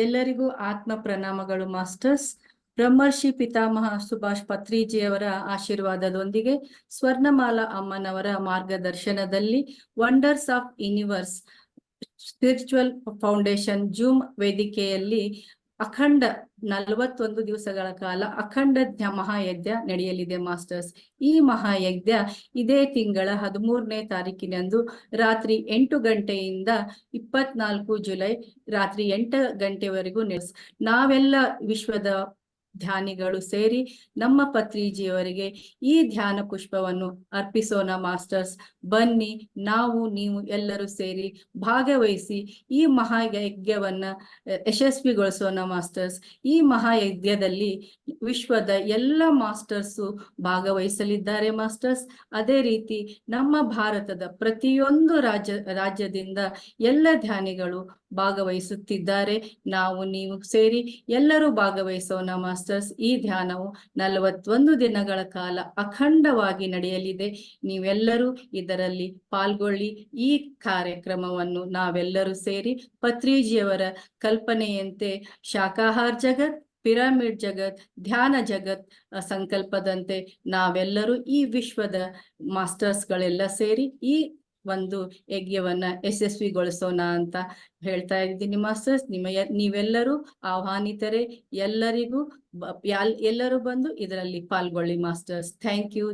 ಎಲ್ಲರಿಗೂ ಆತ್ಮ ಪ್ರಣಾಮಗಳು ಮಾಸ್ಟರ್ಸ್. ಬ್ರಹ್ಮರ್ಷಿ ಪಿತಾಮಹ ಸುಭಾಷ್ ಪತ್ರಿಜಿಯವರ ಆಶೀರ್ವಾದದೊಂದಿಗೆ ಸ್ವರ್ಣಮಾಲಾ ಅಮ್ಮನವರ ಮಾರ್ಗದರ್ಶನದಲ್ಲಿ wonders of universe spiritual foundation zoom ವೇದಿಕೆಯಲ್ಲಿ ಅಖಂಡ 41 ದಿವಸಗಳ ಕಾಲ ಅಖಂಡ ಮಹಾಯಜ್ಞ ನಡೆಯಲಿದೆ ಮಾಸ್ಟರ್ಸ್. ಈ ಮಹಾಯಜ್ಞ ಇದೇ ತಿಂಗಳ 13ನೇ ತಾರೀಕಿನಂದು ರಾತ್ರಿ 8 ಗಂಟೆಯಿಂದ 24 ಜುಲೈ ರಾತ್ರಿ 8 ಗಂಟೆವರೆಗೂ ನಾವೆಲ್ಲ ವಿಶ್ವದ ಧ್ಯಾನಿಗಳು ಸೇರಿ ನಮ್ಮ ಪತ್ರಿಜಿಯವರಿಗೆ ಈ ಧ್ಯಾನ ಪುಷ್ಪವನ್ನು ಅರ್ಪಿಸೋಣ ಮಾಸ್ಟರ್ಸ್. ಬನ್ನಿ, ನೀವು ಎಲ್ಲರೂ ಸೇರಿ ಭಾಗವಹಿಸಿ ಈ ಮಹಾಯಜ್ಞವನ್ನ ಯಶಸ್ವಿಗೊಳಿಸೋಣ ಮಾಸ್ಟರ್ಸ್. ಈ ಮಹಾಯಜ್ಞದಲ್ಲಿ ವಿಶ್ವದ ಎಲ್ಲ ಮಾಸ್ಟರ್ಸು ಭಾಗವಹಿಸಲಿದ್ದಾರೆ ಮಾಸ್ಟರ್ಸ್. ಅದೇ ರೀತಿ ನಮ್ಮ ಭಾರತದ ಪ್ರತಿಯೊಂದು ರಾಜ್ಯದಿಂದ ಎಲ್ಲ ಧ್ಯಾನಿಗಳು ಭಾಗವಹಿಸುತ್ತಿದ್ದಾರೆ. ನೀವು ಸೇರಿ ಎಲ್ಲರೂ ಭಾಗವಹಿಸೋಣ ಮಾಸ್ಟರ್ಸ್. ಈ ಧ್ಯಾನವು 41 ದಿನಗಳ ಕಾಲ ಅಖಂಡವಾಗಿ ನಡೆಯಲಿದೆ. ನೀವೆಲ್ಲರೂ ಇದರಲ್ಲಿ ಪಾಲ್ಗೊಳ್ಳಿ. ಈ ಕಾರ್ಯಕ್ರಮವನ್ನು ನಾವೆಲ್ಲರೂ ಸೇರಿ ಪತ್ರಿಜಿಯವರ ಕಲ್ಪನೆಯಂತೆ ಶಾಕಾಹಾರ ಜಗತ್, ಪಿರಮಿಡ್ ಜಗತ್, ಧ್ಯಾನ ಜಗತ್ ಸಂಕಲ್ಪದಂತೆ ನಾವೆಲ್ಲರೂ ಈ ವಿಶ್ವದ ಮಾಸ್ಟರ್ಸ್ಗಳೆಲ್ಲ ಸೇರಿ ಈ ಒಂದು ಯಜ್ಞವನ್ನ ಯಶಸ್ವಿಗೊಳಿಸೋಣ ಅಂತ ಹೇಳ್ತಾ ಇದ್ದೀನಿ ಮಾಸ್ಟರ್ಸ್. ನೀವೆಲ್ಲರೂ ಆಹ್ವಾನಿತರೆ. ಎಲ್ಲರಿಗೂ ಎಲ್ಲರೂ ಬಂದು ಇದರಲ್ಲಿ ಪಾಲ್ಗೊಳ್ಳಿ ಮಾಸ್ಟರ್ಸ್. Thank you.